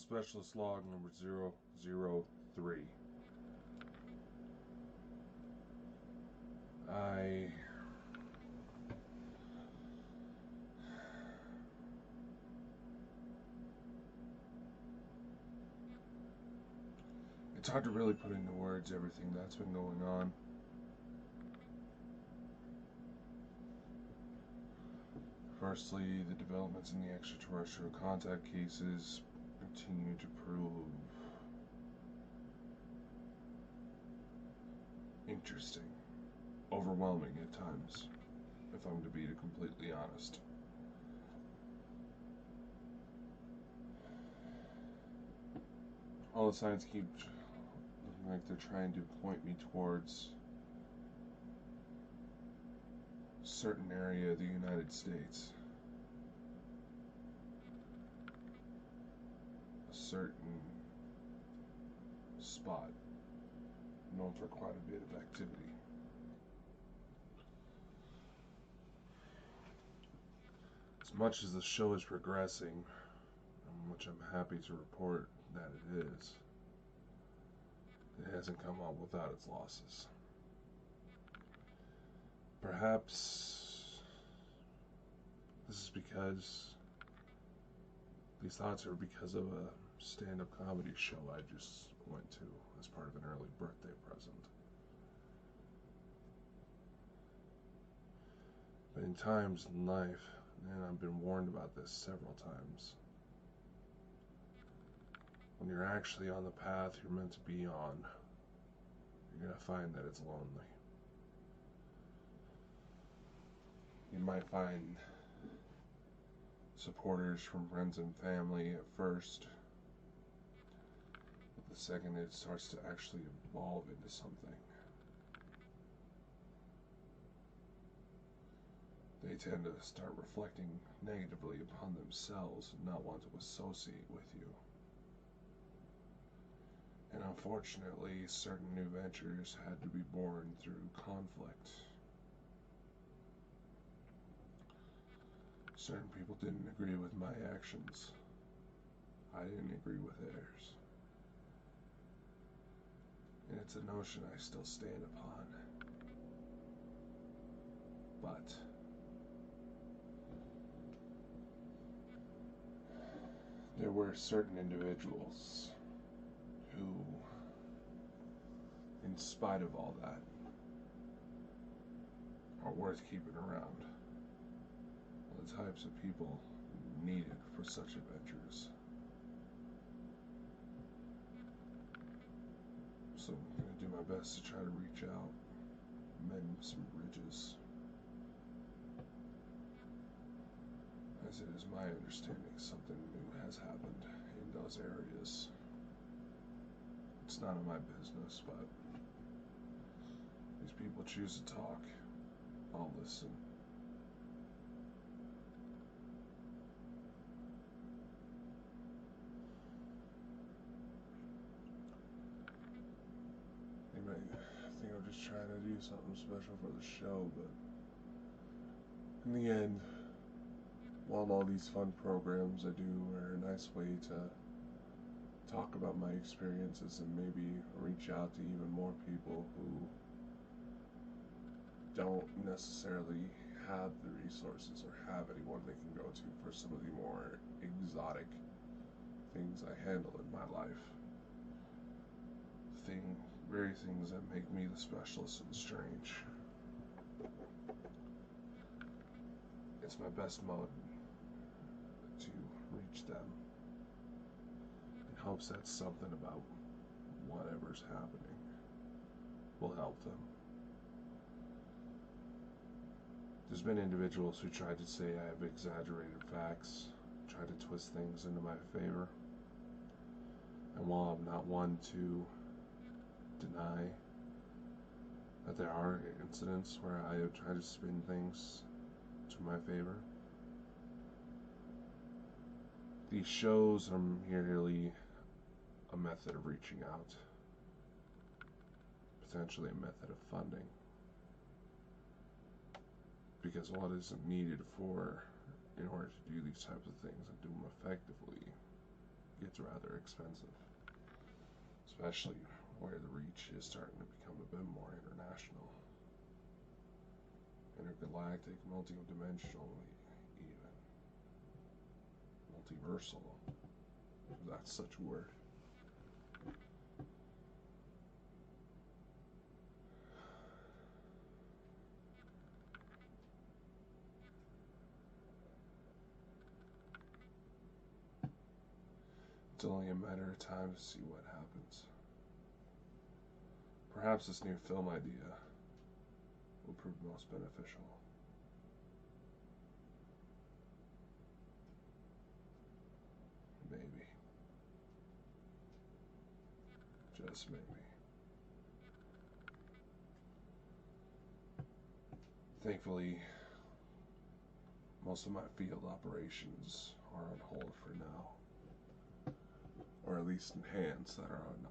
Specialist log number 003. It's hard to really put into words everything that's been going on. Firstly, the developments in the extraterrestrial contact cases continue to prove interesting, overwhelming at times, if I'm to be completely honest. All the signs keep looking like they're trying to point me towards a certain area of the United States. A certain spot known for quite a bit of activity. As much as the show is progressing, which I'm happy to report that it is, it hasn't come out without its losses. Perhaps this is because these thoughts are because of a stand-up comedy show I just went to as part of an early birthday present. But in times in life, and I've been warned about this several times, when you're actually on the path you're meant to be on, you're going to find that it's lonely. You might find supporters from friends and family at first, but the second it starts to actually evolve into something, they tend to start reflecting negatively upon themselves and not want to associate with you. And unfortunately, certain new ventures had to be born through conflict. Certain people didn't agree with my actions. I didn't agree with theirs. And it's a notion I still stand upon. But there were certain individuals who, in spite of all that, are worth keeping around. The types of people needed for such adventures. So I'm going to do my best to try to reach out, mend some bridges. As it is my understanding, something new has happened in those areas. It's none of my business, but these people choose to talk. I'll listen. You may think I'm just trying to do something special for the show, but in the end, while all these fun programs I do are a nice way to talk about my experiences and maybe reach out to even more people who don't necessarily have the resources or have anyone they can go to for some of the more exotic things I handle in my life. Very things that make me the specialist in the strange. It's my best mode to reach them in hopes that something about whatever's happening will help them. There's been individuals who tried to say I have exaggerated facts, tried to twist things into my favor, and while I'm not one to deny that there are incidents where I have tried to spin things to my favor, these shows are merely a method of reaching out, potentially a method of funding, because what is needed in order to do these types of things and do them effectively gets rather expensive, especially where the reach is starting to become a bit more international, intergalactic, multidimensional, even multiversal, if that's such a word. It's only a matter of time to see what happens. Perhaps this new film idea will prove most beneficial. Maybe. Just maybe. Thankfully, most of my field operations are on hold for now. Or at least in hands that are on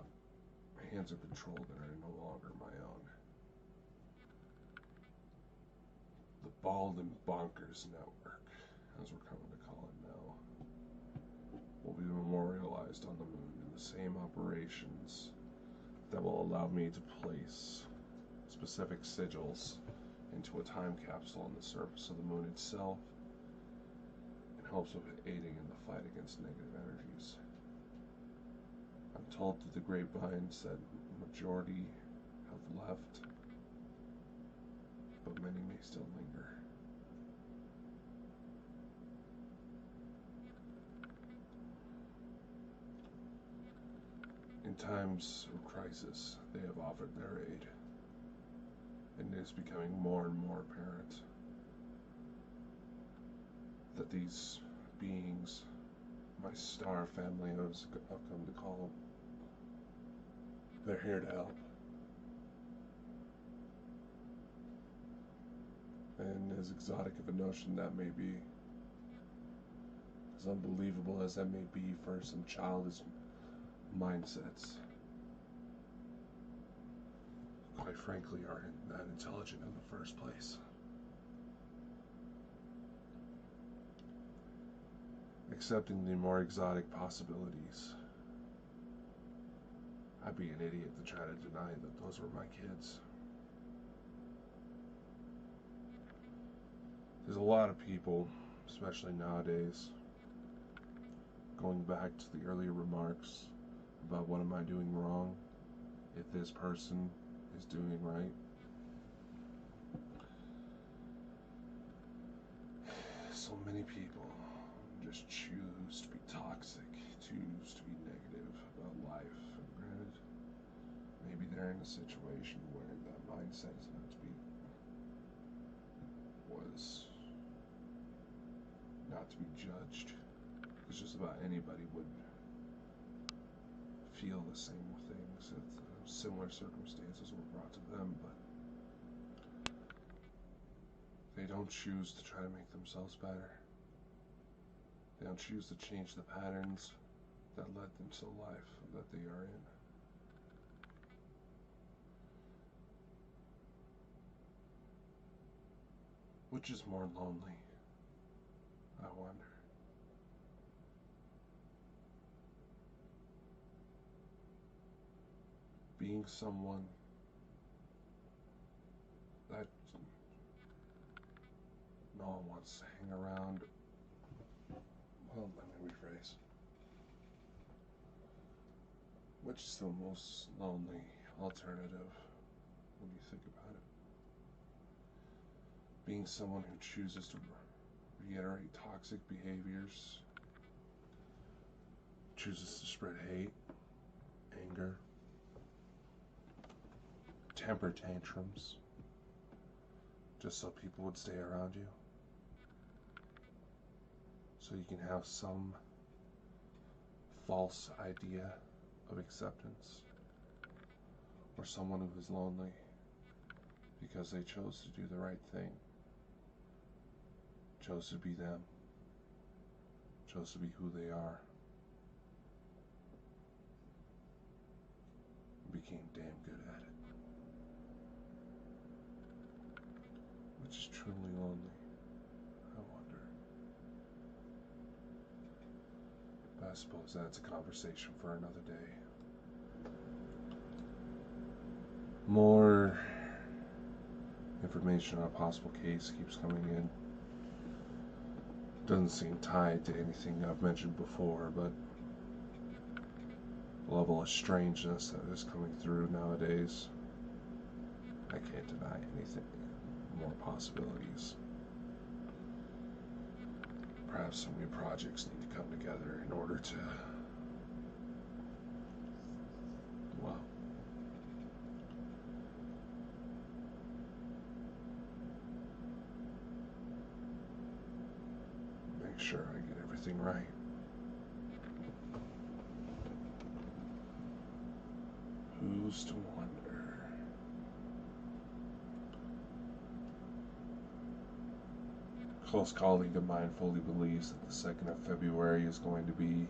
hands of control that are no longer my own. The Bald and Bonkers Network, as we're coming to call it now, will be memorialized on the moon in the same operations that will allow me to place specific sigils into a time capsule on the surface of the moon itself in hopes of aiding in the fight against negative energies. I'm told that the grapevines that majority have left, but many may still linger. In times of crisis, they have offered their aid, and it is becoming more and more apparent that these beings, my star family, I've come to call them, they're here to help. And as exotic of a notion that may be, as unbelievable as that may be for some childish mindsets, quite frankly, aren't that intelligent in the first place. Accepting the more exotic possibilities, I'd be an idiot to try to deny that those were my kids. There's a lot of people, especially nowadays, going back to the earlier remarks about what am I doing wrong if this person is doing right. So many people just choose to be toxic, choose to be negative about life. And granted, maybe they're in a situation where that mindset is not to be judged. It's just about anybody would feel the same things if similar circumstances were brought to them, but they don't choose to try to make themselves better. They don't choose to change the patterns that led them to the life that they are in. Which is more lonely, I wonder? Being someone that no one wants to hang around. Well, let me rephrase. Which is the most lonely alternative when you think about it? Being someone who chooses to reiterate toxic behaviors, chooses to spread hate, anger, temper tantrums, just so people would stay around you, so you can have some false idea of acceptance, or someone who is lonely because they chose to do the right thing, chose to be them, chose to be who they are, and became damn good at it. Which is truly lonely, I wonder. But suppose that's a conversation for another day. More information on a possible case keeps coming in. Doesn't seem tied to anything I've mentioned before, but the level of strangeness that is coming through nowadays, I can't deny anything. More possibilities. Perhaps some new projects need to come together in order to, well, make sure I get everything right. Who's to wonder? A close colleague of mine fully believes that the 2nd of February is going to be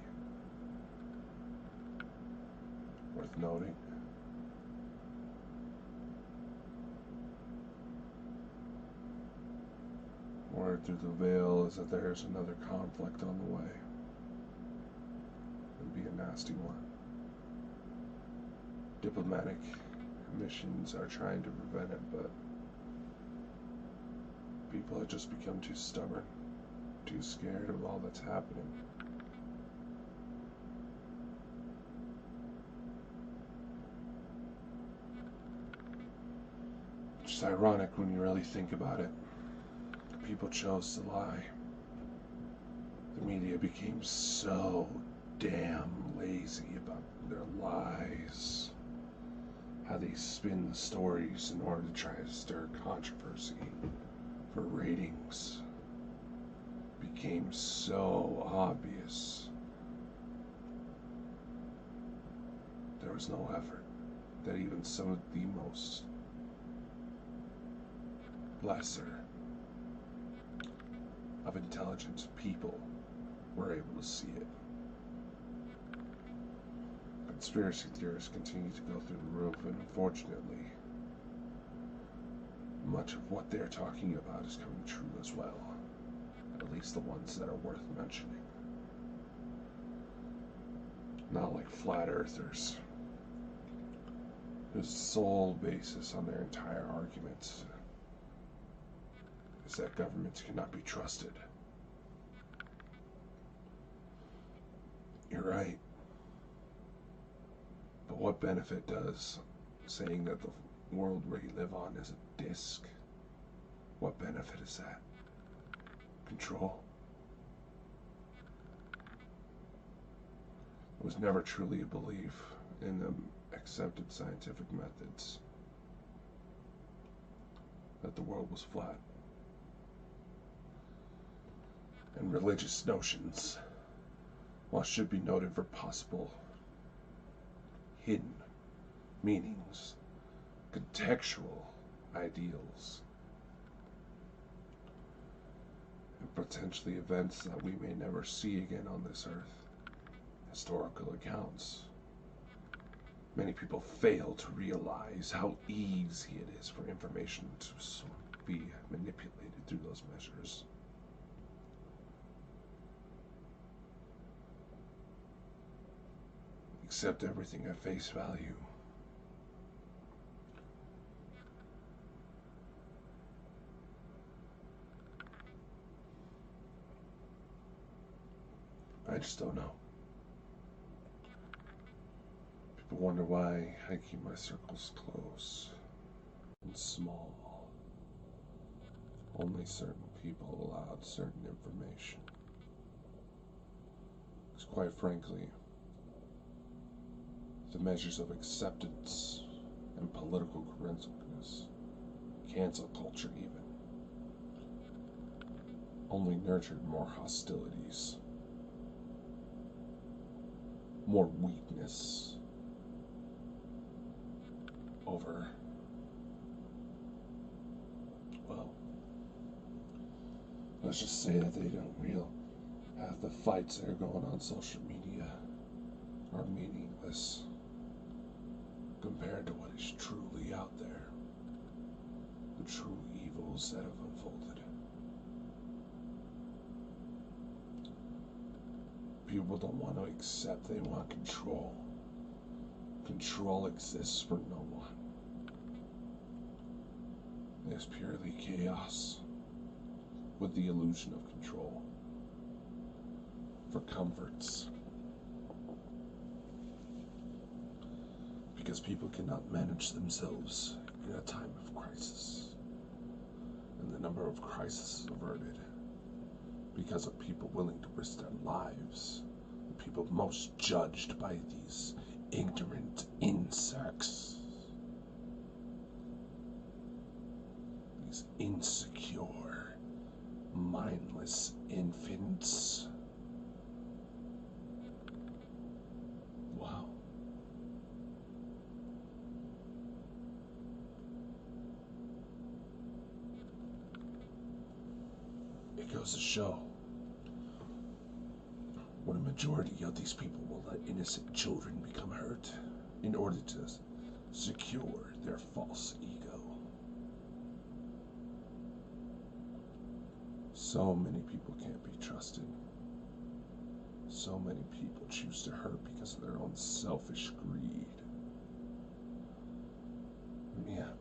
worth noting. Word through the veil is that there's another conflict on the way. It'll be a nasty one. Diplomatic missions are trying to prevent it, but people have just become too stubborn, too scared of all that's happening. It's ironic when you really think about it. People chose to lie. The media became so damn lazy about their lies. How they spin the stories in order to try to stir controversy for ratings became so obvious. There was no effort that even some of the most lesser of intelligent people were able to see it. Conspiracy theorists continue to go through the roof, and unfortunately, much of what they're talking about is coming true as well. At least the ones that are worth mentioning. Not like flat earthers, whose sole basis on their entire arguments is that governments cannot be trusted. You're right. But what benefit does saying that the world where you live on is a disc? What benefit is that? Control. It was never truly a belief in the accepted scientific methods that the world was flat. And religious notions, while should be noted for possible hidden meanings, contextual ideals, and potentially events that we may never see again on this earth, historical accounts. Many people fail to realize how easy it is for information to be manipulated through those measures. Accept everything at face value. I just don't know. People wonder why I keep my circles close and small. Only certain people allowed certain information. Because quite frankly, the measures of acceptance and political correctness, cancel culture even, only nurtured more hostilities, more weakness over, well, let's just say that they don't realize half the fights that are going on social media are meaningless compared to what is truly out there, the true evils that have unfolded. People don't want to accept, they want control. Control exists for no one. It's purely chaos with the illusion of control for comforts. Because people cannot manage themselves in a time of crisis. And the number of crises averted because of people willing to risk their lives. The people most judged by these ignorant insects. These insecure, mindless infants. Wow. It goes to show what a majority of these people will let innocent children become hurt in order to secure their false ego. So many people can't be trusted. So many people choose to hurt because of their own selfish greed. Yeah.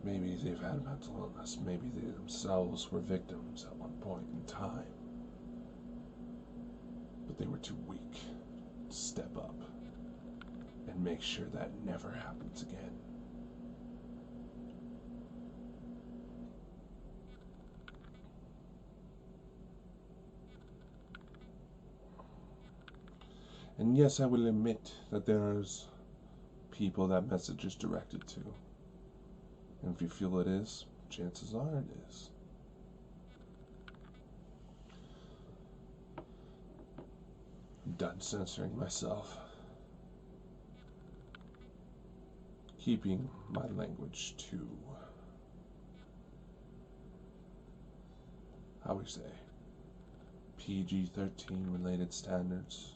Maybe they've had mental illness. Maybe they themselves were victims at one point in time. But they were too weak to step up and make sure that never happens again. And yes, I will admit that there's people that message is directed to. And if you feel it is, chances are it is. I'm done censoring myself. Keeping my language to, how we say, PG-13 related standards.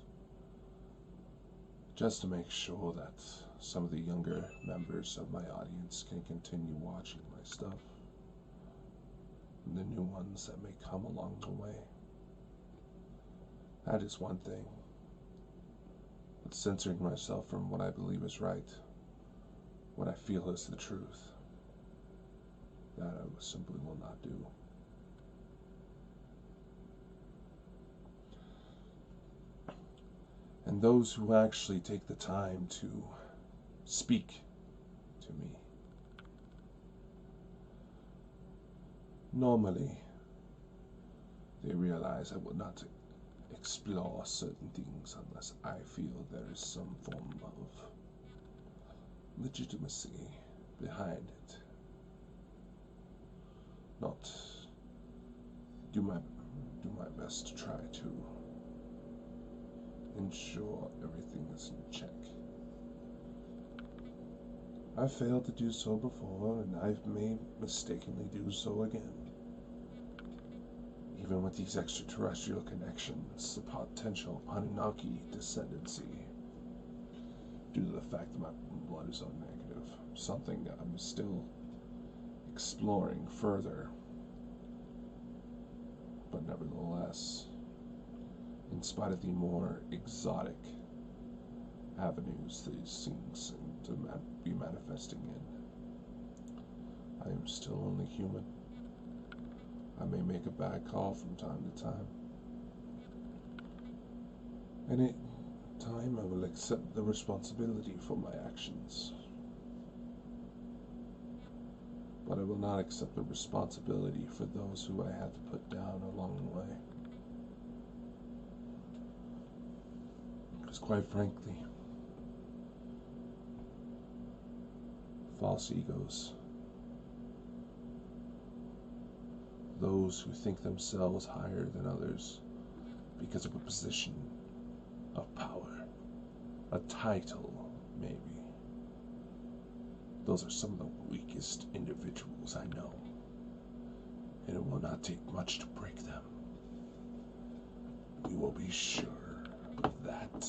Just to make sure that some of the younger members of my audience can continue watching my stuff. And the new ones that may come along the way. That is one thing. But censoring myself from what I believe is right, what I feel is the truth, that I simply will not do. And those who actually take the time to speak to me, normally they realize I will not explore certain things unless I feel there is some form of legitimacy behind it. Not do my best to try to ensure everything is in check. I've failed to do so before, and I may mistakenly do so again. Even with these extraterrestrial connections, the potential Anunnaki descendancy, due to the fact that my blood is O negative, something I'm still exploring further. But nevertheless, in spite of the more exotic avenues these things seem to be manifesting in, I am still only human. I may make a bad call from time to time. And in time I will accept the responsibility for my actions. But I will not accept the responsibility for those who I had to put down along the way. Because quite frankly, false egos, those who think themselves higher than others because of a position of power, a title maybe, those are some of the weakest individuals I know, and it will not take much to break them. We will be sure of that.